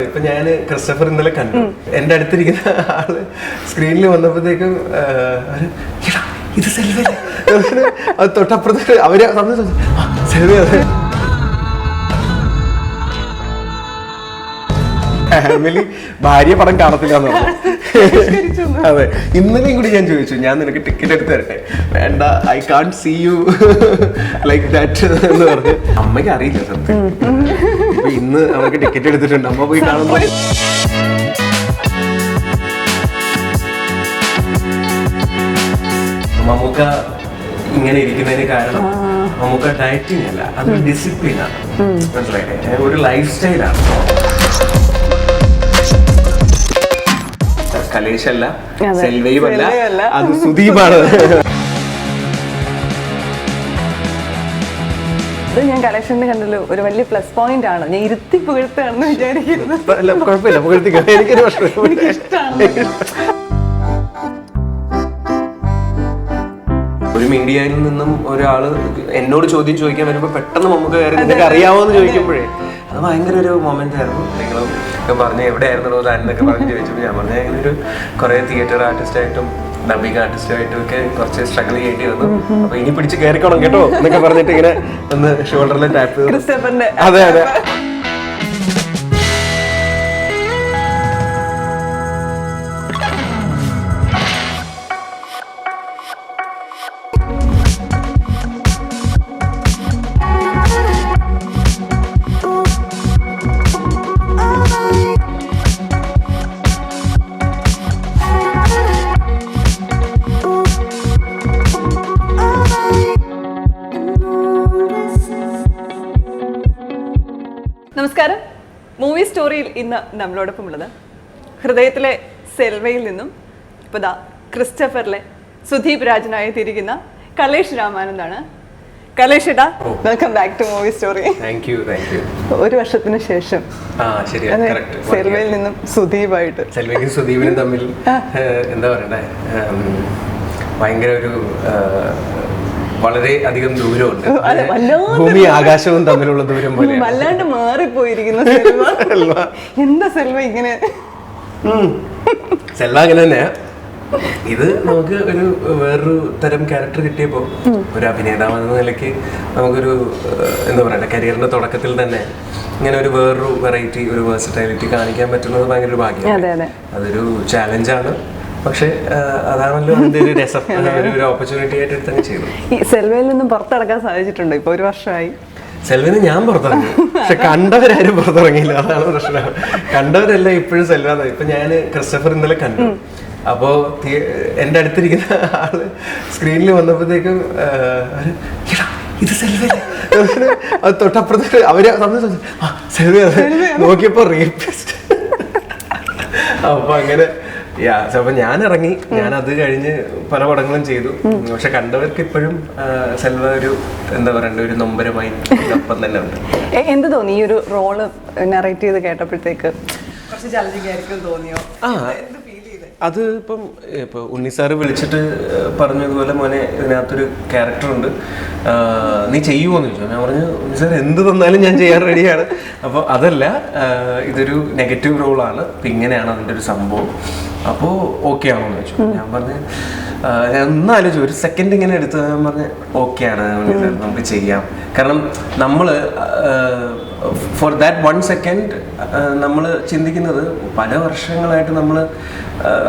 ഇപ്പൊ ഞാൻ ക്രിസ്റ്റഫർ ഇന്നലെ കണ്ടു. എന്റെ അടുത്തിരിക്കുന്ന ആള് സ്ക്രീനിൽ വന്നപ്പോഴത്തേക്കും ഇത് സെൽവി, അത് തൊട്ടപ്പുറത്ത് അവര് സെൽവി. ഫാമിലി ഭാര്യ പടം കാണത്തില്ല എന്ന് പറഞ്ഞു. അതെ, ഇന്നലെയും കൂടി ഞാൻ ചോദിച്ചു, ഞാൻ നിനക്ക് ടിക്കറ്റ് എടുത്ത് തരട്ടെ. വേണ്ട, I can't see you like that എന്ന് പറഞ്ഞു. അമ്മയ്ക്ക് അറിയില്ല സത്യം. ഇപ്പൊ ഇന്ന് അവർക്ക് ടിക്കറ്റ് എടുത്തിട്ടുണ്ട്, അമ്മ പോയി കാണുമ്പോ. മമ്മൂക്ക ഇങ്ങനെ ഇരിക്കുന്നതിന് കാരണം മമ്മൂക്ക ഡയറ്റിംഗ് അല്ല, അതൊരു ഡിസിപ്ലിൻ ആണ്. മനസ്സിലായില്ലേ? ഒരു ലൈഫ് സ്റ്റൈലാണ്. കലേഷല്ല, സെൽവയും അല്ല, അത് സുദീപാണ്. അത് ഞാൻ കലേഷന്റെ കണ്ടല്ലോ ഒരു വലിയ പ്ലസ് പോയിന്റ് ആണ്. ഞാൻ ഇരുത്തി പുകഴ്ത്താണെന്ന് വിചാരിക്കുന്നു. കുഴപ്പമില്ല, പുകഴ്ത്തിക്കോ, എനിക്കൊരു പ്രശ്നം. ഒരു മീഡിയയിൽ നിന്നും ഒരാള് എന്നോട് ചോദ്യം ചോദിക്കാൻ വരുമ്പോ പെട്ടെന്ന് നമുക്ക് നിനക്ക് അറിയാവോന്ന് ചോദിക്കുമ്പോഴേ അത് ഭയങ്കര ഒരു മൊമെന്റ് ആയിരുന്നു. നിങ്ങളും പറഞ്ഞു എവിടെയായിരുന്നു എന്നൊക്കെ പറഞ്ഞ് ചോദിച്ചപ്പോൾ ഞാൻ പറഞ്ഞു അങ്ങനെ ഒരു കുറെ തിയേറ്റർ ആർട്ടിസ്റ്റായിട്ടും ഡബിങ് ആർട്ടിസ്റ്റായിട്ടും ഒക്കെ കുറച്ച് സ്ട്രഗിൾ ചെയ്യേണ്ടി വന്നു. അപ്പൊ ഇനി പിടിച്ച് കയറിക്കോണം കേട്ടോ എന്നൊക്കെ പറഞ്ഞിട്ട് ഇങ്ങനെ ഒന്ന് ഷോൾഡറിലെ ടാപ്പ് ചെയ്തു. അതെ അതെ. നമസ്കാരം. മൂവി സ്റ്റോറിയിൽ ഇന്ന് നമ്മളോടൊപ്പം ഉള്ളത് ഹൃദയത്തിലെ സെൽവയിൽ നിന്നും ഇപ്പോൾ ദാ ക്രിസ്റ്റഫറിലെ സുദീപ് രാജനായി തിരിക്കുന്ന കലേഷ് രാമാനന്ദാണ്. കലേഷ് ഇടാ, welcome back to movie story. Thank you. ഒരു വർഷത്തിന് ശേഷം സെൽവയിൽ നിന്നും സുദീപായിട്ട്. സെൽവയും സുദീപിനും തമ്മിൽ എന്താ പറയണ്ടേ, ഭയങ്കര ഒരു വളരെ അധികം ദൂരമുണ്ട്. ഭൂമി ആകാശവും തമ്മിലുള്ള ദൂരം പോലെ വല്ലാണ്ട് മാറിപ്പോയിരിക്കുന്ന സെൽവ. എന്താ സെൽവ ഇങ്ങനെ? സെൽവ അങ്ങനെ തന്നെയാ. ഇത് നമുക്ക് ഒരു വേറൊരു തരം ക്യാരക്ടർ കിട്ടിയപ്പോൾ ഒരു അഭിനേതാവ് എന്ന നിലയ്ക്ക് നമുക്കൊരു എന്താ പറയണ്ട, കരിയറിന്റെ തുടക്കത്തിൽ തന്നെ ഇങ്ങനെ ഒരു വേറൊരു വെറൈറ്റി, ഒരു വേഴ്സറ്റൈലിറ്റി കാണിക്കാൻ പറ്റുന്നത് ഭയങ്കര ഒരു ഭാഗ്യമാണ്. അതൊരു ചാലഞ്ചാണ്. പക്ഷെ അതാണല്ലോ അതിന്റെ ഒരു രസം. ഒരു ഓപ്പർച്യൂണിറ്റി ആയിട്ട് എടുത്തങ്ങ് ചെയ്തു. ഈ സെൽവയിൽ നിന്നും പുറത്തിറക്കാൻ സാധിച്ചിട്ടുണ്ട്. ഇപ്പൊ ഒരു വർഷമായി. സെൽവിന് ഞാൻ പുറത്തിറങ്ങി, പക്ഷെ കണ്ടവരാരും പുറത്തിറങ്ങിയില്ല. അതാണ് പ്രശ്നം. കണ്ടവരെല്ലാം ഇപ്പോഴും സെൽവ. ഇപ്പൊ ഞാൻ ക്രിസ്റ്റഫർ ഇന്നലെ കണ്ടു. അപ്പോ എന്റെ അടുത്തിരിക്കുന്ന ആള് സ്ക്രീനിൽ വന്നപ്പോഴത്തേക്കും ഇത് സെൽവി, അത് തൊട്ടപ്പുറത്ത് അവര് സെൽവി നോക്കിയപ്പോ റേപ്പിസ്റ്റ്. അപ്പൊ അങ്ങനെ അപ്പൊ ഞാൻ ഇറങ്ങി. ഞാൻ അത് കഴിഞ്ഞ് പല പടങ്ങളും ചെയ്തു. പക്ഷെ കണ്ടവർക്ക് ഇപ്പോഴും സെൽവ ഒരു എന്താ പറയണ്ട, ഒരു നൊമ്പരമായി ഒപ്പം തന്നെ ഉണ്ട്. എന്ത് തോന്നി ഈ ഒരു റോള് നറേറ്റ് ചെയ്ത് കേട്ടപ്പോഴത്തേക്ക്? തോന്നിയോ? അത് ഇപ്പൊ ഉണ്ണി സാറ് വിളിച്ചിട്ട് പറഞ്ഞതുപോലെ, മോനെ ഇതിനകത്തൊരു ക്യാരക്ടറുണ്ട്, നീ ചെയ്യുമോന്ന് ചോദിച്ചു. ഞാൻ പറഞ്ഞു, ഉണ്ണി സാർ എന്ത് തന്നാലും ഞാൻ ചെയ്യാൻ റെഡിയാണ്. അപ്പോൾ അതല്ല, ഇതൊരു നെഗറ്റീവ് റോളാണ്, അപ്പം ഇങ്ങനെയാണ് അതിൻ്റെ ഒരു സംഭവം, അപ്പോൾ ഓക്കെ ആണോന്ന് ചോദിച്ചു. ഞാൻ പറഞ്ഞു, ഞാൻ ഒന്നാലോചിച്ചു, ഒരു സെക്കൻഡ് ഇങ്ങനെ എടുത്ത് ഞാൻ പറഞ്ഞ് ഓക്കെ ആണ്, നമുക്ക് ചെയ്യാം. കാരണം നമ്മൾ ഫോർ ദാറ്റ് 1 സെക്കൻഡ് നമ്മൾ ചിന്തിക്കുന്നത് പല വർഷങ്ങളായിട്ട് നമ്മൾ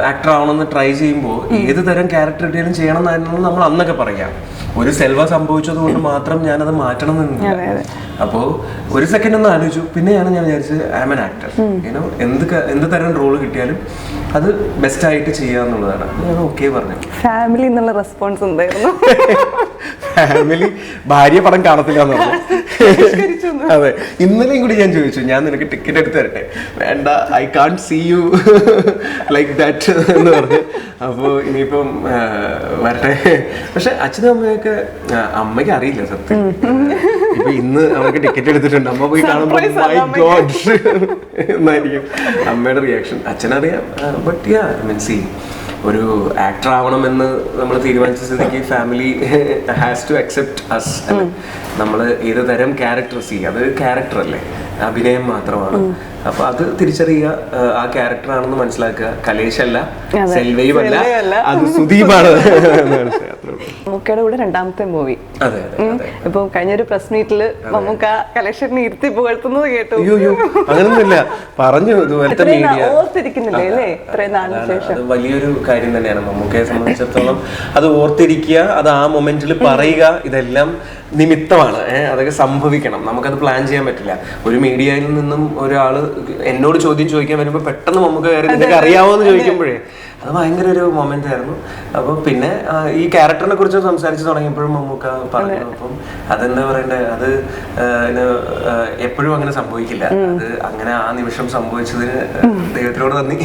ആക്ടർ ആവണമെന്ന് ട്രൈ ചെയ്യുമ്പോൾ ഏത് തരം ക്യാരക്ടർ കിട്ടിയാലും ചെയ്യണം എന്നായിരുന്നു നമ്മൾ അന്നൊക്കെ പറയാം. ഒരു സെൽവ സംഭവിച്ചത് കൊണ്ട് മാത്രം ഞാനത് മാറ്റണം എന്നില്ല. അപ്പോൾ ഒരു സെക്കൻഡ് ഒന്ന് ആലോചിച്ചു. പിന്നെയാണ് ഞാൻ വിചാരിച്ചത് I am an actor, you know, എന്ത് തരം റോള് കിട്ടിയാലും അത് ബെസ്റ്റ് ആയിട്ട് ചെയ്യാന്നുള്ളതാണ്. ഞാൻ ഓക്കെ പറഞ്ഞു. ഫാമിലി എന്നുള്ള റെസ്പോൺസ് എന്തായിരുന്നു? ഫാമിലി ഭാര്യ പടം കാണത്തില്ല എന്ന് പറഞ്ഞു. അതെ, ഇന്നലെയും കൂടി ഞാൻ ചോദിച്ചു, ഞാൻ നിനക്ക് ടിക്കറ്റ് എടുത്ത് തരട്ടെ. വേണ്ട, I can't see you like that എന്ന് പറഞ്ഞു. അപ്പോൾ ഇനിയിപ്പം വരട്ടെ. പക്ഷെ അച്ഛനും അമ്മയൊക്കെ, അമ്മയ്ക്ക് അറിയില്ല സത്യം. ഇപ്പൊ ഇന്ന് അവർക്ക് ടിക്കറ്റ് എടുത്തിട്ടുണ്ട്, അമ്മ പോയി കാണുമ്പോൾ മൈ ഗോഡ് എന്നായിരിക്കും അമ്മയുടെ റിയാക്ഷൻ. അച്ഛനറിയാം. ബട്ട് യാ, മീൻ സി, ഒരു ആക്ടർ ആവണമെന്ന് നമ്മൾ തീരുമാനിച്ച സ്ഥിതിക്ക് family has to accept us. നമ്മൾ ഏത് തരം ക്യാരക്ടർ, അത് ക്യാരക്ടർ അല്ലേ, അഭിനയം മാത്രമാണ്. അപ്പൊ അത് തിരിച്ചറിയുക, ആ ക്യാരക്ടറാണെന്ന് മനസ്സിലാക്കുക. കലേഷല്ല, സെൽവയും അല്ല, അത് സുദീപാണ്. മമ്മൂക്കയുടെ കൂടെ രണ്ടാമത്തെ മൂവി. അതെ അതെ. ഇപ്പൊ കഴിഞ്ഞൊരു പ്രസ് മീറ്റില് മമ്മൂക്ക കലേഷനെ ഇരുത്തി പുകഴ്ത്തുന്നത് കേട്ടു. അയ്യോ അങ്ങനൊന്നുമില്ല, പറഞ്ഞു ഇതുപോലത്തെ മീഡിയ ഓർത്തിരിക്കുന്നില്ലേ അല്ലേ ഇത്രയും നാളിന് ശേഷം? അത് വലിയൊരു കാര്യം തന്നെയാണ് മമ്മൂക്കയെ സംബന്ധിച്ചിടത്തോളം. അത് ഓർത്തിരിക്കുക, അത് ആ മൊമെന്റിൽ പറയുക, ഇതെല്ലാം നിമിത്തമാണ്. അതൊക്കെ സംഭവിക്കണം, നമുക്കത് പ്ലാൻ ചെയ്യാൻ പറ്റില്ല. ഒരു മീഡിയയിൽ നിന്നും ഒരാൾ എന്നോട് ചോദ്യം ചോദിക്കാൻ വരുമ്പോൾ പെട്ടെന്ന് മമ്മൂക്ക കയറി നിനക്ക് അറിയാവോ എന്ന് ചോദിക്കുമ്പോഴേ അത് ഭയങ്കര ഒരു മൊമെന്റ് ആയിരുന്നു. അപ്പൊ പിന്നെ ഈ ക്യാരക്ടറിനെ കുറിച്ച് സംസാരിച്ച് തുടങ്ങിയപ്പോഴും മമ്മൂക്ക പറഞ്ഞു. അപ്പം അതെന്താ പറയണ്ടേ, അത് എപ്പോഴും അങ്ങനെ സംഭവിക്കില്ല. അത് അങ്ങനെ ആ നിമിഷം സംഭവിച്ചതിന് ദൈവത്തിനോട് നന്ദി.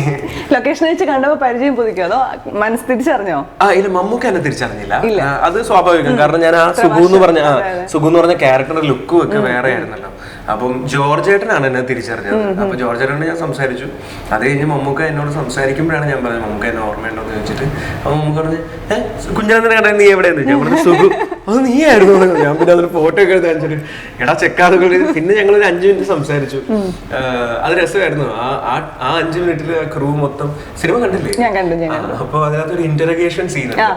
ലൊക്കേഷനിൽ വെച്ച് കണ്ടപ്പോ പരിചയം പുതുക്കിയോ അതോ മനസ്സ് തിരിച്ചറിഞ്ഞോ? ഇല്ല, മമ്മൂക്ക എന്നെ തിരിച്ചറിഞ്ഞില്ല. അത് സ്വാഭാവികം, കാരണം ഞാൻ ആ സുഗു എന്ന് പറഞ്ഞ ക്യാരക്ടറിന്റെ ലുക്കും ഒക്കെ വേറെ ആയിരുന്നല്ലോ. അപ്പം ജോർജ് ഏട്ടനാണ് എന്നെ തിരിച്ചറിഞ്ഞത്. അപ്പൊ ജോർജ് ഏട്ടനോട് ഞാൻ സംസാരിച്ചു. അത് കഴിഞ്ഞ് മമ്മൂക്ക എന്നോട് സംസാരിക്കുമ്പോഴാണ് ഞാൻ പറഞ്ഞത് മമ്മൂക്ക എന്നെ ഓർമ്മയുണ്ടോ എന്ന് ചോദിച്ചിട്ട്. അപ്പൊ മമ്മൂക്ക പറഞ്ഞ് കുഞ്ഞാനെ കണ്ട നീ എവിടെയെന്ന് ചോദിച്ചു. ഞാൻ പറഞ്ഞു സുഖു. അത് നീ ആയിരുന്നു. ഞാൻ പിന്നെ അതിന് ഫോട്ടോ ഒക്കെ എടുത്ത് കാണിച്ചിട്ട് എടാ ചെക്കാതെ. പിന്നെ ഞങ്ങൾ ഒരു 5 മിനിറ്റ് സംസാരിച്ചു. അത് രസമായിരുന്നു. ആ 5 മിനിറ്റിൽ ക്രൂ മൊത്തം സിനിമ കണ്ടില്ലേ? അപ്പൊ അതിനകത്തൊരു ഇന്ററഗേഷൻ സീൻ ഉണ്ട്.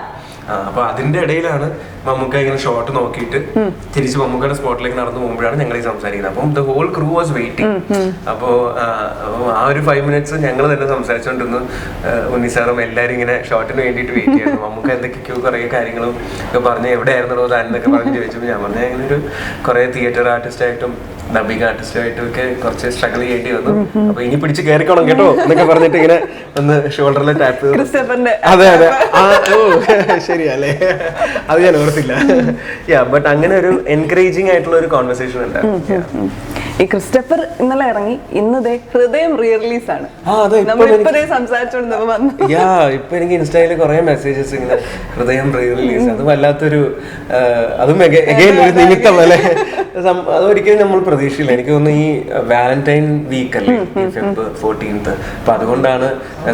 അപ്പൊ അതിന്റെ ഇടയിലാണ് മമ്മൂക്ക ഇങ്ങനെ ഷോട്ട് നോക്കിയിട്ട് തിരിച്ച് മമ്മൂക്കയുടെ സ്പോട്ടിലേക്ക് നടന്നു പോകുമ്പോഴാണ് ഞങ്ങൾ ഈ സംസാരിക്കുന്നത്. അപ്പം the whole crew was waiting. അപ്പോ ആ ഒരു 5 മിനിറ്റ്സ് ഞങ്ങൾ തന്നെ സംസാരിച്ചുകൊണ്ടിരുന്നു. ഉണ്ണി സാറും എല്ലാവരും ഇങ്ങനെ ഷോട്ടിന് വേണ്ടിയിട്ട് വെയിറ്റ് ചെയ്യുന്നു. മമ്മൂക്ക എന്തൊക്കെയോ കുറെ കാര്യങ്ങളും ഒക്കെ പറഞ്ഞ് എവിടെയായിരുന്നോ താൻ എന്നൊക്കെ പറഞ്ഞ് ചോദിച്ചപ്പോൾ ഞാൻ പറഞ്ഞ അങ്ങനെ ഒരു കുറെ തിയേറ്റർ ആർട്ടിസ്റ്റായിട്ടും ഡബിങ് ആർട്ടിസ്റ്റുമായിട്ടും ഒക്കെ കുറച്ച് സ്ട്രഗിൾ ചെയ്യേണ്ടി വന്നു. അപ്പൊ ഇനി പിടിച്ച് കയറിക്കോണം കേട്ടോ എന്നൊക്കെ പറഞ്ഞിട്ട് ഇങ്ങനെ ഒന്ന് ഷോൾഡറിൽ ടാപ്പ് ചെയ്തു. അതെ അതെ, ശരിയല്ലേ, അത് ഞാൻ ഓർത്തില്ല. ബട്ട് അങ്ങനെ ഒരു എൻകറേജിങ് ആയിട്ടുള്ള ഒരു കോൺവെർസേഷൻ ഉണ്ടായിരുന്നു. ഈ ക്രിസ്റ്റഫർ ഇന്നലെ ഇറങ്ങി, ഇന്നതേ ഹൃദയം റീ റിലീസ് ആണ്. ഇപ്പൊ എനിക്ക് ഇൻസ്റ്റയില് കുറെ മെസ്സേജസ് ഇങ്ങനെ ഹൃദയം റീ റിലീസ്, അത് വല്ലാത്തൊരു അതും ഒരു നിമിത്തം അല്ലെ. അതൊരിക്കലും നമ്മൾ പ്രതീക്ഷയില്ല. എനിക്ക് തോന്നുന്നു ഈ വാലന്റൈൻ വീക്ക് അല്ലേ, ഫെബ്രുവരി 14th. അപ്പൊ അതുകൊണ്ടാണ്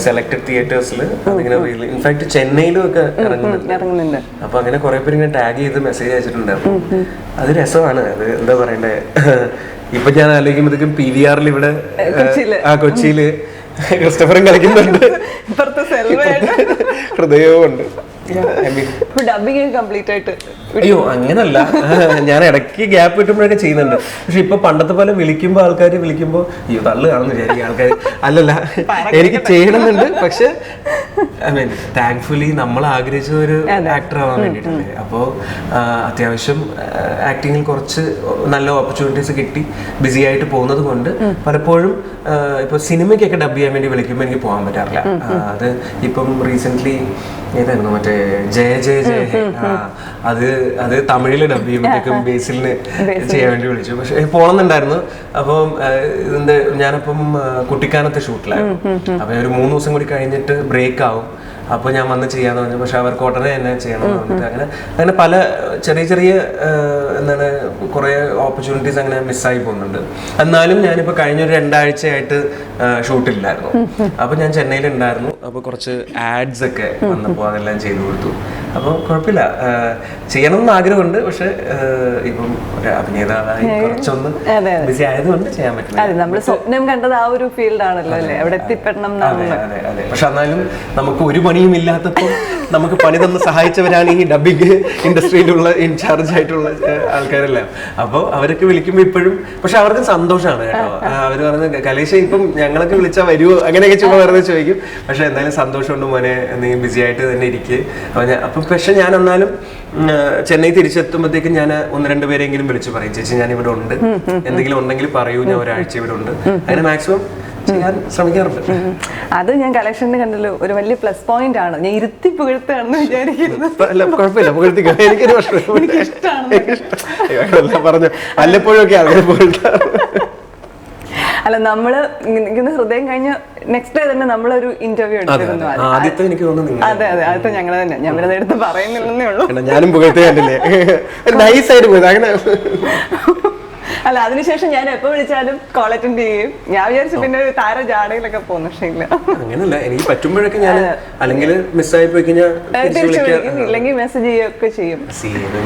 സെലക്ടഡ് തിയേറ്റേഴ്സിൽ അതിങ്ങനെ ഇൻഫാക്ട് ചെന്നൈയിലും ഒക്കെ ഇറങ്ങുന്നുണ്ട്. അപ്പൊ അങ്ങനെ കുറെ പേര് ഇങ്ങനെ ടാഗ് ചെയ്ത് മെസ്സേജ് അയച്ചിട്ടുണ്ടായിരുന്നു. അത് രസമാണ്. അത് എന്താ പറയണ്ടേ, ഇപ്പൊ ഞാൻ ആലോചിക്കുമ്പോഴത്തേക്കും PVR ഇവിടെ കൊച്ചിയില് ക്രിസ്റ്റഫറും കളിക്കുന്നുണ്ട്, ഹൃദയവും ഉണ്ട്. അയ്യോ അങ്ങനല്ല, ഞാൻ ഇടയ്ക്ക് ഗ്യാപ്പ് കിട്ടുമ്പോഴൊക്കെ ചെയ്യുന്നുണ്ട്. പക്ഷെ ഇപ്പൊ പണ്ടത്തെ പോലെ വിളിക്കുമ്പോ ആൾക്കാർ വിളിക്കുമ്പോ അയ്യോ തള്ളു കാണുന്നു വിചാരിക്കും ആൾക്കാർ. അല്ലല്ല, എനിക്ക് ചെയ്യണമെന്നുണ്ട്. പക്ഷെ ഐ മീൻ താങ്ക്ഫുള്ളി നമ്മൾ ആഗ്രഹിച്ച ഒരു ആക്ടർ ആവാൻ വേണ്ടിയിട്ടല്ലേ. അപ്പോൾ അത്യാവശ്യം ആക്ടിങ്ങിൽ കുറച്ച് നല്ല ഓപ്പർച്യൂണിറ്റീസ് കിട്ടി ബിസി ആയിട്ട് പോകുന്നത് കൊണ്ട് പലപ്പോഴും ഇപ്പൊ സിനിമയ്ക്കൊക്കെ ഡബ് ചെയ്യാൻ വേണ്ടി വിളിക്കുമ്പോൾ എനിക്ക് പോകാൻ പറ്റാറില്ല. അത് ഇപ്പം റീസെന്റ് ഏതായിരുന്നു മറ്റേ ജയ ജയ ജയ ഹേ, അത് തമിഴില് ഡബ് ചെയ്യുമ്പോഴത്തേക്കും ബേസിലിന് ചെയ്യാൻ വേണ്ടി വിളിച്ചു. പക്ഷെ പോണമെന്നുണ്ടായിരുന്നു. അപ്പം ഇതിന്റെ ഞാനപ്പം കുട്ടിക്കാനത്തെ ഷൂട്ടിലായിരുന്നു. അപ്പൊ ഒരു 3 ദിവസം കൂടി കഴിഞ്ഞിട്ട് ബ്രേക്ക് ആവും. അപ്പോൾ ഞാൻ വന്ന് ചെയ്യാന്ന് പറഞ്ഞു. പക്ഷെ അവർക്ക് ഉടനെ തന്നെ ചെയ്യണമെന്ന് പറഞ്ഞിട്ട് അങ്ങനെ പല ചെറിയ എന്താണ് കുറേ ഓപ്പർച്യൂണിറ്റീസ് അങ്ങനെ മിസ്സായി പോകുന്നുണ്ട്. എന്നാലും ഞാനിപ്പോൾ കഴിഞ്ഞൊരു 2 ആഴ്ചയായിട്ട് ഷൂട്ടില്ലായിരുന്നു. അപ്പോൾ ഞാൻ ചെന്നൈയിലുണ്ടായിരുന്നു. അപ്പോൾ കുറച്ച് ആഡ്സ് ഒക്കെ വന്നപ്പോൾ അതെല്ലാം ചെയ്തു കൊടുത്തു. അപ്പോൾ കുഴപ്പമില്ല, ചെയ്യണമെന്ന് ആഗ്രഹമുണ്ട്. പക്ഷെ ഇപ്പം ഒരു അഭിനേതാവായി കുറച്ചൊന്ന് ബിസി ആയതുകൊണ്ട് ചെയ്യാൻ പറ്റില്ല. നമ്മൾ സ്വപ്നം കണ്ടത് ആ ഒരു ഫീൽഡാണല്ലോ അല്ലേ, അവിടെ എത്തിപ്പെടണം. അതെ. പക്ഷെ എന്നാലും നമുക്ക് ഒരു പണിയും ഇല്ലാത്തപ്പോൾ നമുക്ക് പണി തന്ന് സഹായിച്ചവരാണ് ഈ ഡബിങ് ഇൻഡസ്ട്രിയിലുള്ള ഇൻചാർജ് ആയിട്ടുള്ള ആൾക്കാരെല്ലാം. അപ്പോൾ അവരൊക്കെ വിളിക്കുമ്പോൾ ഇപ്പോഴും പക്ഷെ അവർക്ക് സന്തോഷമാണ് കേട്ടോ. അവർ പറഞ്ഞ കലേശ ഇപ്പം ഞങ്ങളൊക്കെ വിളിച്ചാൽ വരുമോ അങ്ങനെയൊക്കെ ചുമ്മാ വെറുതെ ചോദിക്കും. പക്ഷെ എന്തായാലും സന്തോഷമുണ്ട് മോനെ, നീ ബിസി ആയിട്ട് തന്നെ ഇരിക്കുക. അപ്പം പക്ഷെ ഞാൻ എന്നാലും ചെന്നൈ തിരിച്ചെത്തുമ്പോഴത്തേക്കും ഞാൻ 1-2 പേരെങ്കിലും വിളിച്ചു പറയും, ചേച്ചി ഞാൻ ഇവിടെ ഉണ്ട്, എന്തെങ്കിലും ഉണ്ടെങ്കിൽ പറയൂ, ഞാൻ ഒരാഴ്ച ഇവിടെ ഉണ്ട്. അങ്ങനെ മാക്സിമം ചെയ്യാൻ ശ്രമിക്കാറുണ്ട്. അത് ഞാൻ കളക്ഷനിൽ കണ്ടല്ലോ ഒരു വലിയ പ്ലസ് പോയിന്റ് ആണ്. ഞാൻ ഇരുത്തി പുകഴ്ത്താണെന്ന് വിചാരിക്കുന്നത്. കുഴപ്പമില്ല, പുകഴ്ത്തിക്കോ, എനിക്കൊരു പറഞ്ഞു വല്ലപ്പോഴൊക്കെ അങ്ങനെ പുകഴ്ത്താറ്. അല്ല, നമ്മള് ഇങ്ങനെ ഹൃദയം കഴിഞ്ഞ നെക്സ്റ്റ് ഡേ തന്നെ നമ്മളൊരു ഇന്റർവ്യൂ എടുത്തിരുന്നു. ആദ്യത്തെ എനിക്ക് തോന്നുന്നു. അതെ, ആദ്യത്തെ ഞങ്ങൾ തന്നെ. ഞാൻ പിന്നെ എടുത്ത് പറയുന്നില്ലെന്നേ ഉള്ളൂ. ഞാനും പുകഴ്ത്തി കണ്ടില്ലേ, നൈസായിട്ട് പോയത് അങ്ങനെ. അല്ല, അതിനുശേഷം ഞാൻ എപ്പോ വിളിച്ചാലും കോൾ അറ്റൻഡ് ചെയ്യും. ഞാൻ വിചാരിച്ചു പിന്നെ ഒരു താര ജാടയിലൊക്കെ പോകുന്നു. പക്ഷേ ഇല്ല, അങ്ങനല്ല. എനിക്ക് പറ്റുമ്പോഴൊക്കെ ഞാൻ അല്ലെങ്കിൽ മിസ്സായി പോയി കഴിഞ്ഞാൽ ഇല്ലെങ്കിൽ മെസ്സേജ് ചെയ്യുകയൊക്കെ ചെയ്യും.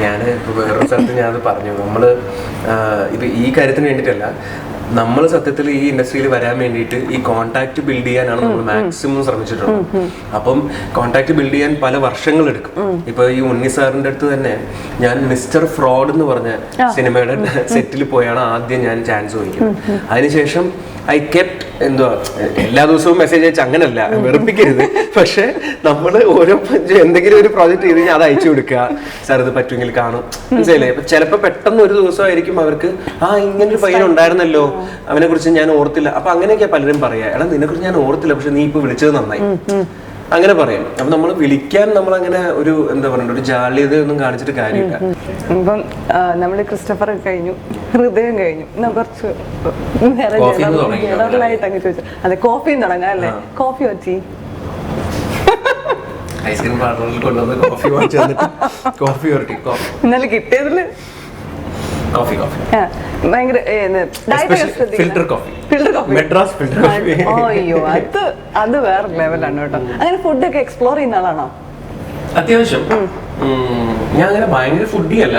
ഞാൻ ഇപ്പൊ വേറൊരു സ്ഥലത്ത് ഞാൻ അത് പറഞ്ഞു. നമ്മള് ഇപ്പൊ ഈ കാര്യത്തിന് വേണ്ടിയിട്ടല്ല, നമ്മൾ സത്യത്തിൽ ഈ ഇൻഡസ്ട്രിയിൽ വരാൻ വേണ്ടിയിട്ട് ഈ കോൺടാക്ട് ബിൽഡ് ചെയ്യാനാണ് നമ്മൾ മാക്സിമം ശ്രമിച്ചിട്ടുള്ളത്. അപ്പം കോൺടാക്ട് ബിൽഡ് ചെയ്യാൻ പല വർഷങ്ങൾ എടുക്കും. ഇപ്പൊ ഈ ഉണ്ണി സാറിന്റെ അടുത്ത് തന്നെ ഞാൻ മിസ്റ്റർ ഫ്രോഡ് എന്ന് പറഞ്ഞ സിനിമയുടെ സെറ്റിൽ പോയാണ് ആദ്യം ഞാൻ ചാൻസ് ചോദിക്കുന്നത്. അതിനുശേഷം ഐ കെപ്റ്റ് എന്തുവാ എല്ലാ ദിവസവും മെസ്സേജ് അയച്ച് അങ്ങനല്ല, വെറുപ്പിക്കരുത്. പക്ഷെ നമ്മൾ ഓരോ എന്തെങ്കിലും ഒരു പ്രോജക്റ്റ് ചെയ്ത് കഴിഞ്ഞാൽ അത് അയച്ചു കൊടുക്കുക, സാർ ഇത് പറ്റുമെങ്കിൽ കാണും, മനസ്സിലായില്ലേ? അപ്പൊ ചിലപ്പോൾ പെട്ടെന്ന് ഒരു ദിവസമായിരിക്കും അവർക്ക് ഇങ്ങനൊരു പയ്യൻ ഉണ്ടായിരുന്നല്ലോ, അവനെ കുറിച്ച് ഞാൻ ഓർത്തില്ല. അപ്പൊ അങ്ങനെയൊക്കെയാ പലരും പറയാ, എടാ നിന്നെ കുറിച്ച് ഞാൻ ഓർത്തില്ല, പക്ഷെ നീ ഇപ്പൊ വിളിച്ചത് നന്നായി, അങ്ങനെ പറയും. അപ്പൊ നമ്മൾ വിളിക്കാൻ നമ്മൾ അങ്ങനെ ഒരു എന്താ പറയുക ഒരു ജാള്യത ഒന്നും കാണിച്ചിട്ട് കാര്യമില്ല. ഇപ്പം നമ്മള് ക്രിസ്റ്റഫർ കഴിഞ്ഞു, ഹൃദയം കഴിഞ്ഞു, കുറച്ച് ജനറലായിട്ട് അങ്ങ് ചോദിച്ചു. അതെ, കോഫിയും തുടങ്ങാം അല്ലേ? കോഫി വെച്ചി ഐസ്ക്രീം പാർലറിൽ കൊണ്ടുവന്ന് കോഫി വാങ്ങിച്ചു തന്നിട്ട് കോഫി വരട്ടി കോഫി ഇന്നലെ കിട്ടിയതില് കോഫി കോഫി ഭയങ്കര filter coffee, Madras filter coffee. അയ്യോ അത് വേറെ ലെവലാണ് കേട്ടോ. അങ്ങനെ ഫുഡൊക്കെ എക്സ്പ്ലോർ ചെയ്യുന്ന ആളാണോ? അത്യാവശ്യം. ഞാൻ അങ്ങനെ ഭയങ്കര ഫുഡി അല്ല,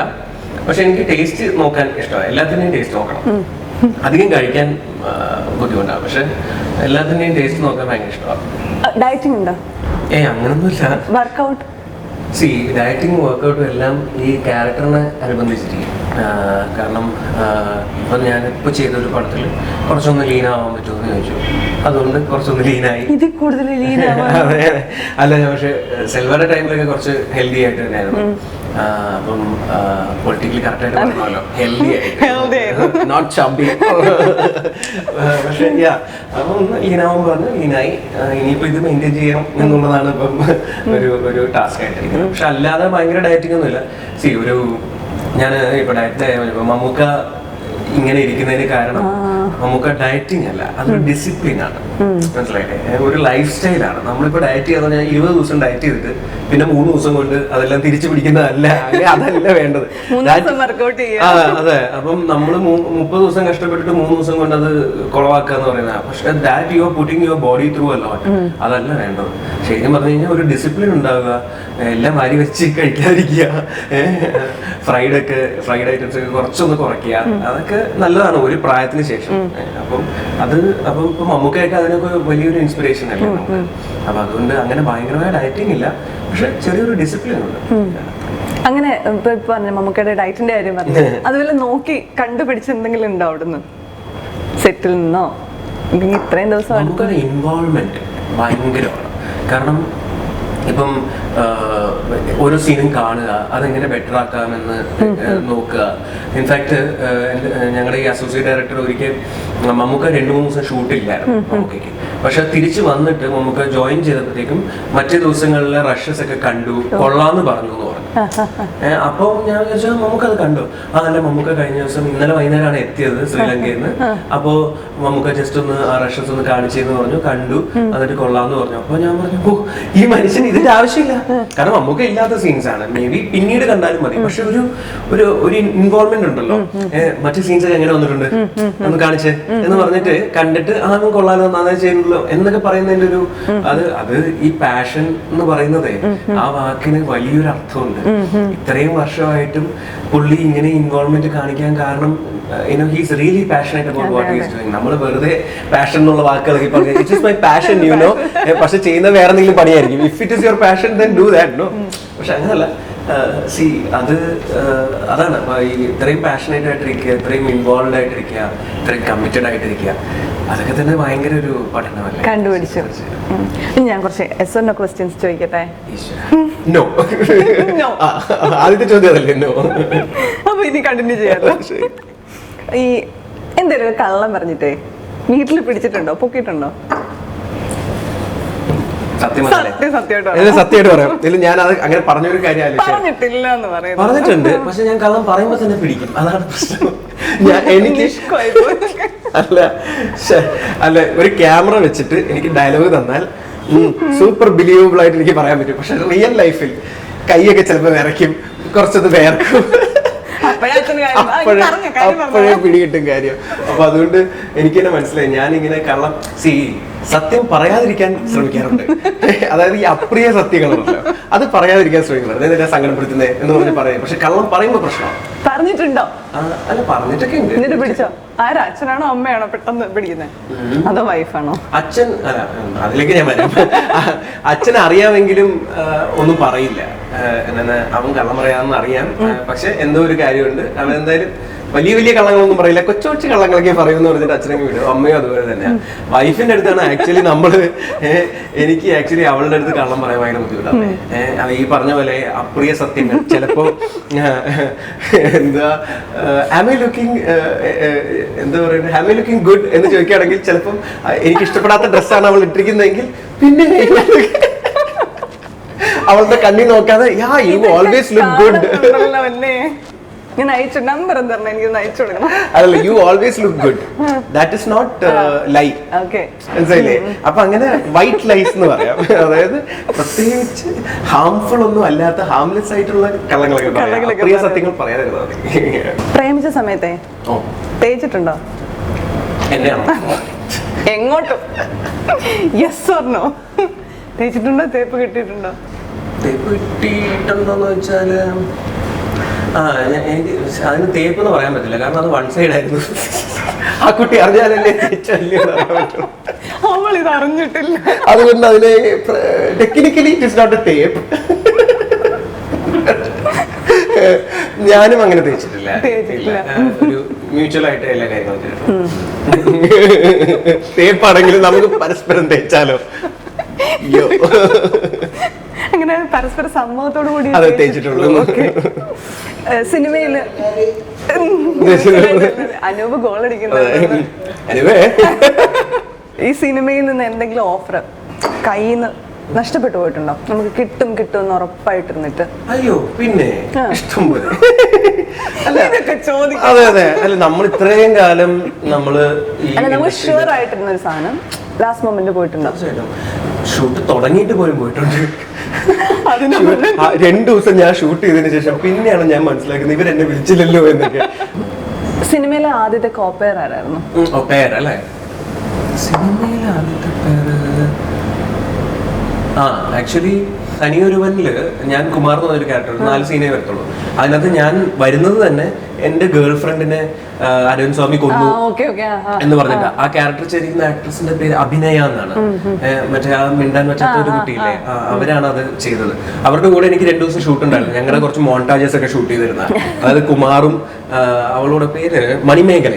പക്ഷെ എനിക്ക് ടേസ്റ്റ് നോക്കാൻ ഇഷ്ടമാണ്. എല്ലാത്തിന്റെയും ടേസ്റ്റ് നോക്കണം. അധികം കഴിക്കാൻ ബുദ്ധിമുട്ടാണ്, പക്ഷെ എല്ലാത്തിന്റെയും ടേസ്റ്റ് നോക്കാൻ ഭയങ്കര ഇഷ്ടമാണ്. ഡയറ്റിംഗ് ഉണ്ടോ? അങ്ങനൊന്നുമില്ല. വർക്കൗട്ട് ഡയറ്റിങ് വർക്കൗട്ടും എല്ലാം ഈ ക്യാരക്ടറിനെ അനുബന്ധിച്ചിരിക്കും. കാരണം ഇപ്പൊ ഞാനിപ്പോ ചെയ്തൊരു പടത്തിൽ കുറച്ചൊന്ന് ലീൻ ആവാൻ പറ്റുമെന്ന് ചോദിച്ചു, അതുകൊണ്ട് കുറച്ചൊന്ന് ലീനായി. ഇതിൽ കൂടുതൽ അതെ, അല്ല പക്ഷെ സെൽവയുടെ ടൈമിലൊക്കെ കുറച്ച് ഹെൽത്തി ആയിട്ട് തന്നെയായിരുന്നു. അപ്പം പൊളിറ്റിക്കലി കറക്റ്റ് ആയിട്ട് പറഞ്ഞല്ലോ, ഹെൽത്തി ആയിട്ട്, നോട്ട് ചബ്ബി. പക്ഷെ അപ്പം ലീനാവാൻ പറഞ്ഞു, ലീനായി. ഇനിയിപ്പോ ഇത് മെയിൻറ്റെയിൻ ചെയ്യണം എന്നുള്ളതാണ് ഇപ്പം ഒരു ടാസ്ക് ആയിട്ടിരിക്കുന്നത്. പക്ഷെ അല്ലാതെ ഭയങ്കര ഡയറ്റിംഗ് ഒന്നുമില്ല. ഒരു ഞാൻ ഇപ്പൊ ഡയറ്റ് മമ്മൂക്ക ഇങ്ങനെ ഇരിക്കുന്നതിന് കാരണം നമുക്ക് ഡയറ്റിംഗ് അല്ല, അതൊരു ഡിസിപ്ലിൻ ആണ്, മനസ്സിലായിട്ടെ? ഒരു ലൈഫ് സ്റ്റൈലാണ്. നമ്മളിപ്പോ ഡയറ്റ് ചെയ്യാന്ന് പറഞ്ഞാൽ 20 ദിവസം ഡയറ്റ് ചെയ്തിട്ട് പിന്നെ 3 ദിവസം കൊണ്ട് അതെല്ലാം തിരിച്ചു പിടിക്കുന്നതല്ല, അതല്ല വേണ്ടത്. അതെ, അപ്പം നമ്മള് 30 ദിവസം കഷ്ടപ്പെട്ടിട്ട് 3 ദിവസം കൊണ്ട് അത് കുളവാക്കുക എന്ന് പറയുന്നത്. പക്ഷെ that you are putting your body through അല്ലോ, അതല്ല വേണ്ടത്. ശരിക്കും പറഞ്ഞു കഴിഞ്ഞാൽ ഒരു ഡിസിപ്ലിൻ ഉണ്ടാവുക, എല്ലാം വാരി വെച്ച് കഴിക്കാതിരിക്കുക, ഫ്രൈഡ് ഐറ്റംസ് ഒക്കെ കുറച്ചൊന്ന് കുറയ്ക്കുക, അതൊക്കെ നല്ലതാണ് ഒരു പ്രായത്തിന് ശേഷം. അപ്പം ഇപ്പൊ മമ്മൂക്കയൊക്കെ അതിനൊക്കെ വലിയൊരു ഇൻസ്പിറേഷൻ അല്ലേ നമുക്ക്. അപ്പൊ അതുകൊണ്ട് അങ്ങനെ ഭയങ്കരമായ ഡയറ്റിംഗ് ഇല്ല, പക്ഷെ ചെറിയൊരു ഡിസിപ്ലിൻ ഉണ്ട്. അങ്ങനെ ഇപ്പൊ പറഞ്ഞ മമ്മൂക്കയുടെ ഡയറ്റിന്റെ കാര്യം പറഞ്ഞു, അതുപോലെ നോക്കി കണ്ടുപിടിച്ച് എന്തെങ്കിലും ഉണ്ടോ അവിടുന്ന് സെറ്റിൽ നിന്നോ? ഇത്രയും ദിവസം ഇൻവോൾവ്മെന്റ് ഭയങ്കരമാണ്. കാരണം ഇപ്പം ഓരോ സീനും കാണുക, അതെങ്ങനെ ബെറ്റർ ആക്കാമെന്ന് നോക്കുക. ഇൻഫാക്ട് ഞങ്ങളുടെ ഈ അസോസിയേറ്റ് ഡയറക്ടർ ഒരിക്കൽ മമ്മൂക്ക 2-3 ദിവസം ഷൂട്ടില്ലായിരുന്നു മമ്മൂക്കയ്ക്ക്. പക്ഷെ തിരിച്ചു വന്നിട്ട് മമ്മൂക്ക ജോയിൻ ചെയ്തപ്പോഴത്തേക്കും മറ്റു ദിവസങ്ങളിലെ റഷസ് ഒക്കെ കണ്ടു, കൊള്ളാന്ന് പറഞ്ഞു എന്ന് പറഞ്ഞു. അപ്പൊ ഞാൻ വിചാരിച്ചാൽ മമ്മൂക്ക അത് കണ്ടു. അതല്ല, മമ്മൂക്ക കഴിഞ്ഞ ദിവസം ഇന്നലെ വൈകുന്നേരമാണ് എത്തിയത് ശ്രീലങ്കയിൽ നിന്ന്. അപ്പോ മമ്മൂക്ക ജസ്റ്റ് ഒന്ന് ആ റഷസ് ഒന്ന് കാണിച്ചെന്ന് പറഞ്ഞു, കണ്ടു, എന്നിട്ട് കൊള്ളാന്ന് പറഞ്ഞു. അപ്പൊ ഞാൻ പറഞ്ഞു, ഓ ഈ മനുഷ്യൻ ഇതിന്റെ ആവശ്യമില്ല. കാരണം നമുക്ക് ഇല്ലാത്ത സീൻസ് ആണ്, മേ ബി പിന്നീട് കണ്ടാലും മതി. പക്ഷെ ഒരു ഇൻവോൾവ്മെന്റ് ഉണ്ടല്ലോ, മറ്റു സീൻസ് ഒക്കെ എങ്ങനെ വന്നിട്ടുണ്ട് ഒന്ന് കാണിച്ച് എന്ന് പറഞ്ഞിട്ട് കണ്ടിട്ട് അതൊന്നും കൊള്ളാലോ, നന്നായി ചെയ്യുന്നല്ലോ എന്നൊക്കെ പറയുന്നതിന്റെ ഒരു അത് ഈ പാഷൻ എന്ന് പറയുന്നതേ ആ വാക്കിന് വലിയൊരു അർത്ഥമുണ്ട്. ഇത്രയും വർഷമായിട്ടും പുള്ളി ഇങ്ങനെ ഇൻവോൾവ്മെന്റ് കാണിക്കാൻ കാരണം he's really passionate about what he's doing. നമ്മൾ വെറുതെ പാഷൻ എന്നുള്ള വാക്കുകളൊക്കെ പറഞ്ഞു, it is my passion you know, പക്ഷെ ചെയ്യുന്ന വേറെ എന്തെങ്കിലും പണിയായിരിക്കും. If it is your passion then do that no. പക്ഷെ അങ്ങനല്ല. അതാണ് ഇത്രയും പാഷനേറ്റ് ആയിട്ടിരിക്കുക, ഇത്രയും ഇൻവോൾവ് ആയിട്ടിരിക്കുക, ഇത്രയും കമ്മിറ്റഡ് ആയിട്ടിരിക്കുക, അതൊക്കെ തന്നെ ഭയങ്കര ഒരു പഠനമല്ലേ. കണ്ടുപിടിച്ചു. ഞാൻ കുറച്ച് SNO ക്വസ്റ്റ്യൻസ് ചോദിക്കട്ടെ? നോ. ആദ്യത്തെ ചോദ്യം അതല്ലേ നോ. അപ്പൊ ഇനി കണ്ടിന്യൂ ചെയ്യാമല്ലോ. ഈ എന്തെങ്കിലും ഒരു കള്ളം പറഞ്ഞിട്ടേ വീട്ടിൽ പിടിച്ചിട്ടുണ്ടോ, പൊക്കിയിട്ടുണ്ടോ? സത്യമായിട്ട് പറയാം. ഇതിൽ ഞാൻ അത് അങ്ങനെ പറഞ്ഞൊരു കാര്യം പറഞ്ഞിട്ടുണ്ട്, പക്ഷെ ഞാൻ കള്ളം പറയുമ്പോ തന്നെ പിടിക്കും, അതാണ് പ്രശ്നം. എനിക്ക് അല്ല ഒരു ക്യാമറ വെച്ചിട്ട് എനിക്ക് ഡയലോഗ് തന്നാൽ സൂപ്പർ ബിലീവബിൾ ആയിട്ട് എനിക്ക് പറയാൻ പറ്റും. പക്ഷെ റിയൽ ലൈഫിൽ കൈയൊക്കെ ചിലപ്പോൾ വിറയ്ക്കും, കുറച്ചത് വേർക്കും, അപ്പോഴേ പിടികിട്ടും കാര്യം. അപ്പൊ അതുകൊണ്ട് എനിക്ക് തന്നെ മനസ്സിലായി, ഞാനിങ്ങനെ കള്ളം സത്യം പറയാതിരിക്കാൻ ശ്രമിക്കാറുണ്ട്. അതായത് ഈ അപ്രിയ സത്യങ്ങളുണ്ടല്ലോ, അത് പറയാതിരിക്കാൻ ശ്രമിക്കുന്നത് എന്തിനാ സങ്കടപ്പെടുത്തുന്നത് എന്ന് പറഞ്ഞ് പറയും. പക്ഷെ കള്ളം പറയുമ്പോൾ പ്രശ്നമാണ്. പറഞ്ഞിട്ടുണ്ടോ? അല്ല, പറഞ്ഞിട്ടൊക്കെ ഉണ്ട്. എന്നിട്ട് പിടിച്ചോ? ആരാ, അച്ഛനാണോ അമ്മയാണോ പെട്ടെന്ന് പിടിക്കുന്നത്, അതോ വൈഫാണോ? അച്ഛൻ അല്ല, അതിലേക്ക് ഞാൻ വരാം. അച്ഛൻ അറിയാമെങ്കിലും ഒന്നും പറയില്ല. എന്നാ അവൻ കള്ളം പറയാമെന്ന് അറിയാം, പക്ഷെ എന്തോ ഒരു കാര്യമുണ്ട്. അവൻ എന്തായാലും വലിയ വലിയ കള്ളങ്ങളൊന്നും പറയില്ല, കൊച്ചു കൊച്ചു കള്ളങ്ങളൊക്കെ പറയുമെന്ന് പറഞ്ഞിട്ട് അച്ഛനൊക്കെ വിടും. അമ്മയും അതുപോലെ തന്നെ. വൈഫിന്റെ അടുത്താണ് ആക്ച്വലി എനിക്ക് ആക്ച്വലി അവളുടെ അടുത്ത് കള്ളം പറയാൻ ഭയങ്കര ബുദ്ധിമുട്ടാണ്. ഈ പറഞ്ഞ പോലെ അപ്രിയ സത്യങ്ങൾ ചിലപ്പോ എന്താ ആം ഐ ലുക്കിംഗ് എന്താ പറയുക, ആം ഐ ലുക്കിംഗ് ഗുഡ് എന്ന് ചോദിക്കുകയാണെങ്കിൽ ചിലപ്പം എനിക്ക് ഇഷ്ടപ്പെടാത്ത ഡ്രസ്സാണ് അവൾ ഇട്ടിരിക്കുന്നതെങ്കിൽ പിന്നെ അവളുടെ കണ്ണി നോക്കാതെ യു ഓൾവേസ് ലുക്ക് ഗുഡ്. അതല്ല, you always look good, that is not lie. മനസ്സിലായില്ലേ? അപ്പൊ അങ്ങനെ വൈറ്റ് ലൈസ് എന്ന് പറയാം. അതായത് പ്രത്യേകിച്ച് ഹാംഫുൾ ഒന്നും അല്ലാത്ത, ഹാംലെസ് ആയിട്ടുള്ള കള്ളങ്ങളൊക്കെ പ്രിയ സത്യങ്ങൾ പറയാതിരുന്നത്. പ്രേമിച്ച സമയത്തെ തേച്ചിട്ടുണ്ടോ? എന്നെയാണോ? എങ്ങോട്ടും യെസ് ഓർ നോ? തേച്ചിട്ടുണ്ടോ? തേപ്പ് കിട്ടിയിട്ടുണ്ടോ? തേപ്പ് കിട്ടിയിട്ടുണ്ടോന്ന് വെച്ചാല് എനിക്ക് അതിന് തേപ്പ് എന്ന് പറയാൻ പറ്റില്ല, കാരണം അത് വൺ സൈഡ് ആയിരുന്നു. ആ കുട്ടി അറിഞ്ഞാലല്ലേ തേച്ചല്ലേ പറയാൻ പറ്റുള്ളൂ. അവൾ ഇത് അറിഞ്ഞിട്ടില്ല, അതുകൊണ്ട് അതിന് technically it is not a tape. ഞാനും അങ്ങനെ തേച്ചിട്ടില്ല. ഒരു മ്യൂച്വൽ ആയിട്ട് എല്ലാ കാര്യങ്ങളും തേപ്പാണെങ്കിലും നമുക്ക് പരസ്പരം തേച്ചാലോ. അയ്യോ, അങ്ങനെ പരസ്പര സമ്മതത്തോടു കൂടി അതെ തേച്ചിട്ടുള്ളൂ. സിനിമയില് അനൂപ് ഗോൾ അടിക്കുന്നത്, ഈ സിനിമയിൽ നിന്ന് എന്തെങ്കിലും ഓഫർ കയ്യിൽ നിന്ന് നഷ്ടപ്പെട്ടു പോയിട്ടുണ്ടോ? നമുക്ക് കിട്ടും കിട്ടും എന്ന് ഉറപ്പായിട്ടിരുന്നിട്ട്? അയ്യോ പിന്നെ ഇഷ്ടം പോലെ. അതെ അതെ, അല്ല നമ്മൾ ഇത്രയും കാലം നമ്മള് ഷുവർ ആയിട്ടിരുന്ന ഒരു സാധനം ലാസ്റ്റ് മൊമെന്റ് പോയിട്ടുണ്ടോ? ഷൂട്ട് തുടങ്ങിയിട്ട് പോലും പോയിട്ടുണ്ട്. 2 ദിവസം ഞാൻ ഷൂട്ട് ചെയ്തതിനു ശേഷം പിന്നെയാണ് ഞാൻ മനസ്സിലാക്കുന്നത് ഇവരെന്നെ വിളിച്ചില്ലല്ലോ എന്നൊക്കെ. സിനിമയിലെ ആദ്യത്തെ കോപ്പയർ ആരായിരുന്നു? അല്ലേ? സിനിമയിലെ ആദ്യത്തെ പേര് ആക്ച്വലി തനിയൊരുവനില് ഞാൻ കുമാർ എന്ന് പറഞ്ഞൊരു ക്യാരക്ടർ 4 സീനേ വരത്തുള്ളൂ. അതിനകത്ത് ഞാൻ വരുന്നത് തന്നെ എന്റെ ഗേൾ ഫ്രണ്ടിനെ അരവിന്ദ് സ്വാമി കൊന്നു എന്ന് പറഞ്ഞിട്ട്. ആ ക്യാരക്ടർ ചെയ്തിരിക്കുന്ന ആക്ട്രസിന്റെ പേര് അഭിനയ എന്നാണ്. മറ്റേ ആ മിണ്ടാൻ പറ്റാത്ത ഒരു കുട്ടിയില്ലേ, അവരാണ് അത് ചെയ്തത്. അവരുടെ കൂടെ എനിക്ക് 2 ദിവസം ഷൂട്ട് ഉണ്ടായിരുന്നു. ഞങ്ങളുടെ കുറച്ച് മോണ്ടാജസ് ഒക്കെ ഷൂട്ട് ചെയ്തിരുന്ന, അതായത് കുമാറും അവളുടെ പേര് മണിമേഖല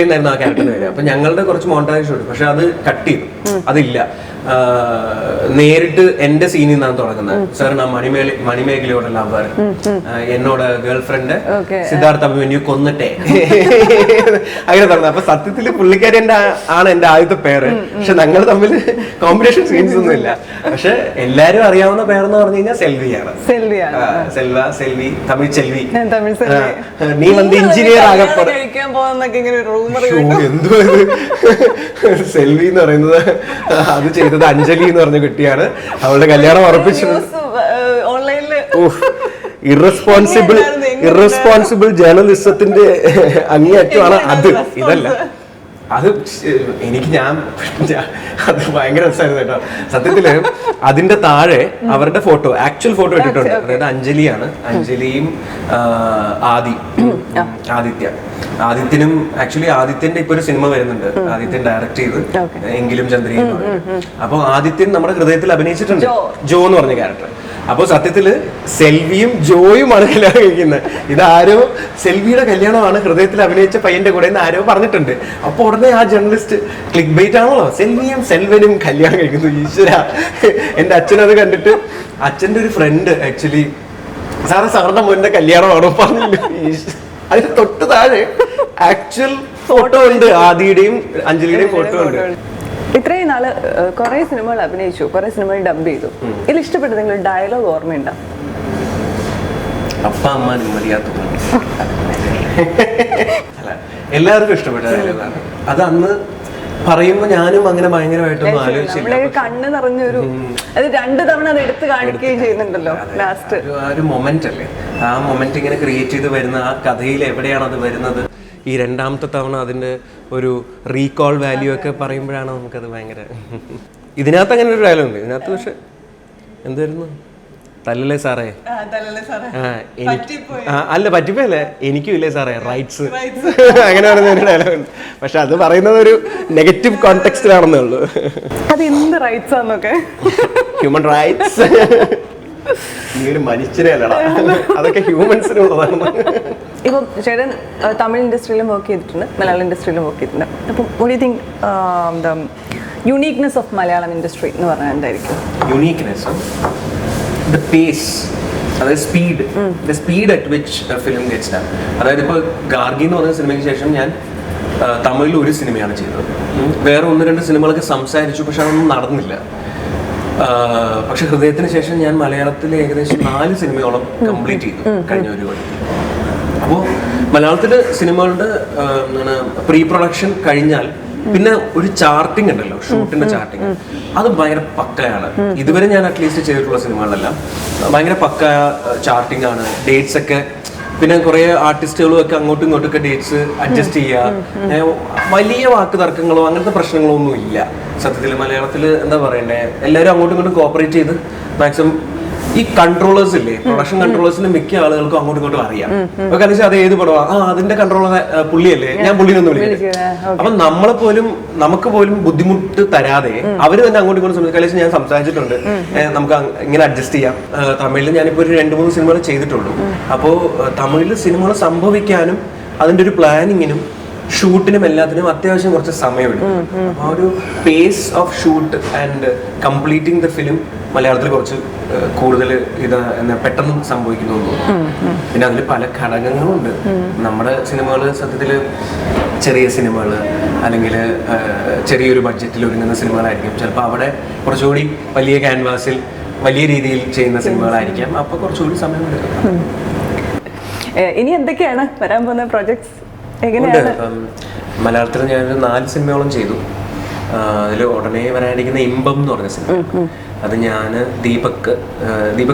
എന്നായിരുന്നു ആ ക്യാരക്ടറിന്റെ പേര്. അപ്പൊ ഞങ്ങളുടെ കുറച്ച് മോണ്ടാജ് ഷൂട്ട്, പക്ഷെ അത് കട്ട് ചെയ്തു, അതില്ല. നേരിട്ട് എന്റെ സീനിൽ നിന്നാണ് തുടങ്ങുന്നത്. സാർ ഞാൻ മണിമേഖലയോടെ ലവർ, എന്നോട് ഗേൾ ഫ്രണ്ട് സിദ്ധാർത്ഥ അഭിമന്യു കൊന്നിട്ടെ, അങ്ങനെ തുടങ്ങുന്നത്. അപ്പൊ സത്യത്തില് പുള്ളിക്കാരി ആണ് എന്റെ ആദ്യത്തെ പേര്. പക്ഷെ ഞങ്ങൾ തമ്മിൽ കോമ്പിനേഷൻ സീൻസ് ഒന്നും ഇല്ല. പക്ഷെ എല്ലാരും അറിയാവുന്ന പേരെന്ന് പറഞ്ഞു കഴിഞ്ഞാൽ സെൽവിയാണ്. സെൽവി, തമിഴ് ചെൽവി. നീ വന്ന് എഞ്ചിനീയർ ആകപ്പോ എന്തോ സെൽവി എന്ന് പറയുന്നത് അത് ചെയ്തത് അഞ്ജലി എന്ന് പറഞ്ഞ കുട്ടിയാണ്. അവളുടെ കല്യാണം ഉറപ്പിച്ചത്. ഇറസ്പോൺസിബിൾ ജേർണലിസത്തിന്റെ അങ്ങേയറ്റമാണ് അത്. ഇതല്ല, അത് എനിക്ക് അത് ഭയങ്കര രസമായിരുന്നു കേട്ടോ. സത്യത്തില് അതിന്റെ താഴെ അവരുടെ ഫോട്ടോ, ആക്ച്വൽ ഫോട്ടോ ഇട്ടിട്ടുണ്ട്. അതായത് അഞ്ജലിയും ആദിത്യനും ആക്ച്വലി ആദിത്യന്റെ ഇപ്പൊ ഒരു സിനിമ വരുന്നുണ്ട്, ആദിത്യൻ ഡയറക്ട് ചെയ്ത്, എങ്കിലും ചന്ദ്രിക. അപ്പൊ ആദിത്യൻ നമ്മുടെ ഹൃദയത്തിൽ അഭിനയിച്ചിട്ടുണ്ട്, ജോ എന്ന് പറഞ്ഞ ക്യാരക്ടർ. അപ്പൊ സത്യത്തില് സെൽവിയും ജോയുമാണ് കല്യാണം കഴിക്കുന്നത്. ഇതാരോ സെൽവിയുടെ കല്യാണമാണ് ഹൃദയത്തിൽ അഭിനയിച്ച പയ്യന്റെ കൂടെ എന്ന് ആരോ പറഞ്ഞിട്ടുണ്ട്. അപ്പൊ ഉടനെ ആ ജേർണലിസ്റ്റ് ക്ലിക്ക് ബൈറ്റ് ആണല്ലോ, സെൽവിയും സെൽവനും കല്യാണം കഴിക്കുന്നു. ഈശ്വര, എന്റെ അച്ഛനത് കണ്ടിട്ട്, അച്ഛന്റെ ഒരു ഫ്രണ്ട് ആക്ച്വലി സാറിന്റെ മോന്റെ കല്യാണമാണോ പറഞ്ഞില്ല. അതിന് തൊട്ട് താഴെ ആക്ച്വൽ ഫോട്ടോ ഉണ്ട്, ആദിയുടെയും അഞ്ജലിയുടെയും ഫോട്ടോ ഉണ്ട്. ഇത്രയും നാള് കുറെ സിനിമകൾ അഭിനയിച്ചു, കുറെ സിനിമകൾ ഡബ് ചെയ്തു. ഇതിൽ ഇഷ്ടപ്പെട്ട നിങ്ങൾ ഡയലോഗ് ഓർമ്മയുണ്ടോ? അപ്പ അമ്മ നിമ്മതിയാത്ത എല്ലാവർക്കും ഇഷ്ടപ്പെട്ട ഡയലോഗാണ് അത്. അന്ന് പറയുമ്പോ ഞാനും അങ്ങനെ ഭയങ്കരമായിട്ടൊന്നും ആലോചിച്ചില്ല. കണ്ണ് നിറഞ്ഞൊരു, അത് 2 തവണ അത് എടുത്ത് കാണിക്കുകയും ചെയ്യുന്നുണ്ടല്ലോ ലാസ്റ്റ്. ഒരു മൊമെന്റ് അല്ലേ, ആ മൊമെന്റ് ഇങ്ങനെ ക്രിയേറ്റ് ചെയ്ത് വരുന്ന ആ കഥയിൽ എവിടെയാണ് അത് വരുന്നത്, ഈ രണ്ടാമത്തെ തവണ അതിൻ്റെ ഒരു റീകോൾ വാല്യൂ ഒക്കെ പറയുമ്പോഴാണ് നമുക്കത് ഭയങ്കര ഇതിനകത്ത് അങ്ങനെ ഒരു ഡയലോഗ് ഉണ്ട് ഇതിനകത്ത്. പക്ഷെ എന്തായിരുന്നു, തല്ലല്ലേ സാറേ, അല്ല പറ്റിപ്പോയല്ലേ, എനിക്കും ഇല്ലേ സാറേ റൈറ്റ്സ്, അങ്ങനെ പറയുന്ന ഒരു ഡയലോഗ് ഉണ്ട്. പക്ഷെ അത് പറയുന്നത് ഒരു നെഗറ്റീവ് കോണ്ടെക്സ്റ്റിലാണെന്നേ ഉള്ളൂ. അത് എന്ത് റൈറ്റ്സ് ആണെന്നൊക്കെ, ഹ്യൂമൻ റൈറ്റ്സ്, നീ ഒരു മനുഷ്യനെ അല്ലടാ, അതൊക്കെ ഹ്യൂമൻസിനുള്ളതാണ്. ഇപ്പം ചേട്ടൻ തമിഴ് ഇൻഡസ്ട്രിയിലും വർക്ക് ചെയ്തിട്ടുണ്ട്, മലയാളം ഇൻഡസ്ട്രിയിലും വർക്ക് ചെയ്തിട്ടുണ്ട്. അപ്പം what do you think the uniqueness of Malayalam industry എന്ന് പറഞ്ഞാൽ എന്തായിരിക്കും? യുണീക്ക്നെസ്, ദ പേസ്, അതായത് speed, the speed at which film gets done. അതായത് ഇപ്പോൾ ഗാർഗി എന്ന് പറഞ്ഞ സിനിമയ്ക്ക് ശേഷം ഞാൻ തമിഴിൽ ഒരു സിനിമയാണ് ചെയ്തത്. വേറെ 1-2 സിനിമകളൊക്കെ സംസാരിച്ചു, പക്ഷെ അതൊന്നും നടന്നില്ല. പക്ഷെ ഹൃദയത്തിന് ശേഷം ഞാൻ മലയാളത്തിൽ ഏകദേശം 4 സിനിമയോളം കംപ്ലീറ്റ് ചെയ്തു കഴിഞ്ഞ ഒരു കൊല്ലം. അപ്പോൾ മലയാളത്തിലെ സിനിമകളുടെ പ്രീ പ്രൊഡക്ഷൻ കഴിഞ്ഞാൽ പിന്നെ ഒരു ചാർട്ടിങ് ഉണ്ടല്ലോ, ഷൂട്ടിന്റെ ചാർട്ടിങ്, അത് ഭയങ്കര പക്കയാണ്. ഇതുവരെ ഞാൻ അറ്റ്ലീസ്റ്റ് ചെയ്തിട്ടുള്ള സിനിമകളിലെല്ലാം ഭയങ്കര പക്ക ചാർട്ടിങ് ആണ്. ഡേറ്റ്സ് ഒക്കെ, പിന്നെ കുറെ ആർട്ടിസ്റ്റുകളും ഒക്കെ അങ്ങോട്ടും ഇങ്ങോട്ടും ഒക്കെ ഡേറ്റ്സ് അഡ്ജസ്റ്റ് ചെയ്യുക. വലിയ വാക്ക് തർക്കങ്ങളോ അങ്ങനത്തെ പ്രശ്നങ്ങളോ ഒന്നും ഇല്ല സത്യത്തിൽ. മലയാളത്തിൽ എന്താ പറയണ്ടേ, എല്ലാവരും അങ്ങോട്ടും ഇങ്ങോട്ടും കോപ്പറേറ്റ് ചെയ്ത് മാക്സിമം. ഈ കൺട്രോളേഴ്സ് ഇല്ലേ, പ്രൊഡക്ഷൻ കൺട്രോളേഴ്സിന് മിക്ക ആളുകൾക്കും അങ്ങോട്ടും ഇങ്ങോട്ടും അറിയാം. കാരണം അത് ഏത് പടവാ, അതിന്റെ കൺട്രോളർ പുള്ളിയല്ലേ, ഞാൻ പുള്ളിനൊന്നും വിളിക്കുന്നത്. അപ്പൊ നമുക്ക് പോലും ബുദ്ധിമുട്ട് തരാതെ അവര് തന്നെ അങ്ങോട്ടും ഇങ്ങോട്ടും സംസാരിക്കും. ഞാൻ സംസാരിച്ചിട്ടുണ്ട്, നമുക്ക് ഇങ്ങനെ അഡ്ജസ്റ്റ് ചെയ്യാം. തമിഴിൽ ഞാനിപ്പോ ഒരു 2-3 സിനിമകൾ ചെയ്തിട്ടുള്ളൂ. അപ്പോൾ തമിഴിൽ സിനിമകൾ സംഭവിക്കാനും അതിന്റെ ഒരു പ്ലാനിങ്ങിനും ഷൂട്ടിനും എല്ലാത്തിനും അത്യാവശ്യം കുറച്ച് സമയമെടുക്കും. അപ്പോൾ ആ ഒരു pace of shoot and completing the film മലയാളത്തിൽ കുറച്ച് കൂടുതൽ പെട്ടെന്ന് സംഭവിക്കുന്നു. പിന്നെ അതിൽ പല ഘടകങ്ങളുണ്ട്. നമ്മുടെ സിനിമകൾ സത്യത്തിൽ ചെറിയ സിനിമകൾ അല്ലെങ്കിൽ ചെറിയൊരു ബഡ്ജറ്റിൽ ഒരുങ്ങുന്ന സിനിമകളായിരിക്കും. ചിലപ്പോൾ അവിടെ കുറച്ചുകൂടി വലിയ ക്യാൻവാസിൽ വലിയ രീതിയിൽ ചെയ്യുന്ന സിനിമകളായിരിക്കാം. അപ്പോൾ കുറച്ചുകൂടി സമയം എടുക്കും. ഇനി എന്തൊക്കെയാണ് വരാൻ പോകുന്ന പ്രോജക്ട്സ്? മലയാളത്തിൽ ഞാനൊരു 4 സിനിമയോളം ചെയ്തു. അതിൽ ഉടനെ വരാനിരിക്കുന്ന ഇമ്പം എന്ന് പറഞ്ഞ സിനിമ, അത് ഞാൻ ദീപക്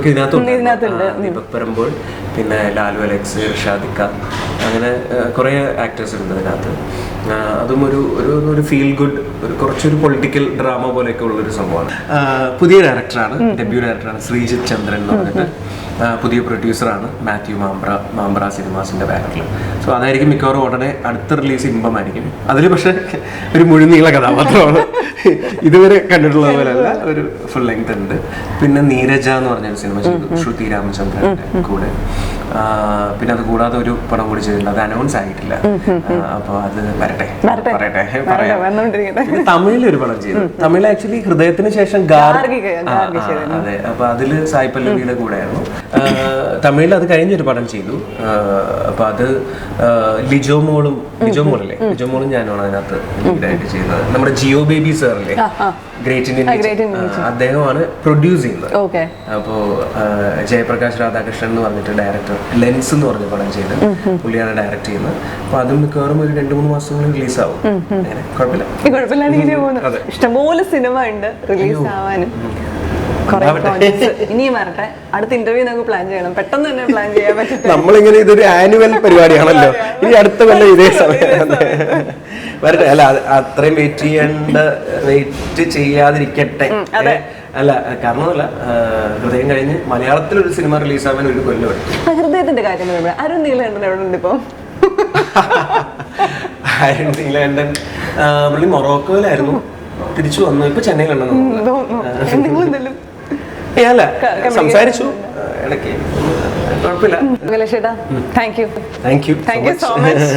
ഇതിനകത്തുണ്ട്. ദീപക് പറമ്പോൾ, പിന്നെ ലാലു അലക്സ്, ഷാദിക്ക, അങ്ങനെ കുറേ ആക്ടേഴ്സ് ഉണ്ട് അതിനകത്ത്. അതും ഒരു ഫീൽ ഗുഡ്, കുറച്ചൊരു പൊളിറ്റിക്കൽ ഡ്രാമ പോലെയൊക്കെ ഉള്ളൊരു സംഭവമാണ്. പുതിയ ഡയറക്ടറാണ്, ഡെബ്യൂ ഡയറക്ടറാണ് ശ്രീജിത്ത് ചന്ദ്രൻ എന്ന് പറഞ്ഞിട്ട്. പുതിയ പ്രൊഡ്യൂസറാണ് മാത്യു മാമ്പ്ര സിനിമാസിന്റെ ബാനറിൽ. സോ അതായിരിക്കും മിക്കവാറും ഉടനെ അടുത്ത റിലീസ് ഇമ്പമായിരിക്കും. അതിൽ പക്ഷെ ഒരു മുഴുനീള കഥാപാത്രമാണ്, ഇതുവരെ കണ്ടിട്ടുള്ളത് പോലെയല്ല, ഒരു ഫുൾ ലെങ്ത് ഉണ്ട്. പിന്നെ നീരജ എന്ന് പറഞ്ഞൊരു സിനിമ ചെയ്തു ശ്രുതി രാമചന്ദ്രന്റെ കൂടെ. പിന്നെ അത് കൂടാതെ ഒരു പടം കൂടി ചെയ്തിട്ടുണ്ട്, അത് അനൗൺസ് ആയിട്ടില്ല. അപ്പോൾ അത് പറയട്ടെ. തമിഴിലൊരു പടം ചെയ്തു. തമിഴിൽ ആക്ച്വലി ഹൃദയത്തിന് ശേഷം അതെ, അപ്പൊ അതില് സായി പല്ലവിയുടെ കൂടെയായിരുന്നു. തമിഴിൽ അത് കഴിഞ്ഞൊരു പടം ചെയ്തു. അപ്പൊ അത് ലിജോ മോളും ഞാനാണ് അതിനകത്ത് ലീഡായിട്ട് ചെയ്തത്. നമ്മുടെ ജിയോ ബേബി സാറില്ലേ, ഗ്രേറ്റ് ഇന്ത്യൻ, അദ്ദേഹമാണ് പ്രൊഡ്യൂസ് ചെയ്യുന്നത്. അപ്പോ ജയപ്രകാശ് രാധാകൃഷ്ണൻ എന്ന് പറഞ്ഞിട്ട് ഡയറക്ടർ ലെൻസ് എന്ന് പറഞ്ഞ പടം ചെയ്ത് പുള്ളിയാണ് ഡയറക്ട് ചെയ്യുന്നത്. അപ്പൊ അതും മിക്കവാറും ഒരു 2-3 മാസങ്ങളിൽ റിലീസാവും. കുഴപ്പമില്ല. ഇഷ്ടംപോലെ സിനിമ ഉണ്ട് റിലീസ് ആവാനും. ഇനിയും വരട്ടെ. അടുത്ത ഇന്റർവ്യൂ നമുക്ക് പ്ലാൻ ചെയ്യണം, പെട്ടെന്ന് തന്നെ പ്ലാൻ ചെയ്യാൻ പറ്റും. നമ്മളിങ്ങനെ ഇതൊരു ആനുവൽ പരിപാടിയാണല്ലോ, ഇനി അടുത്ത കൊല്ലം ഇതേ സമയം വരട്ടെ. അല്ല, അത്രയും വെയിറ്റ് ചെയ്യാതിരിക്കട്ടെ. അല്ല, കാരണമല്ല, ഹൃദയം കഴിഞ്ഞ് മലയാളത്തിലൊരു സിനിമ റിലീസാവാൻ ഒരു കൊല്ലം എടുത്തു. ഹൃദയത്തിന്റെ കാര്യം പറയുമ്പോൾ അരുൺ നീലകണ്ഠൻ എവിടെ ഉണ്ട് ഇപ്പൊ? അരുൺ നീലകണ്ഠൻ പുള്ളി മൊറോക്കോയിലായിരുന്നു, തിരിച്ചു വന്നു, ഇപ്പൊ ചെന്നൈയിലുണ്ടെന്ന്. അല്ല, സംസാരിച്ചു ഇടയ്ക്ക്, കുഴപ്പമില്ല. Thank you so much.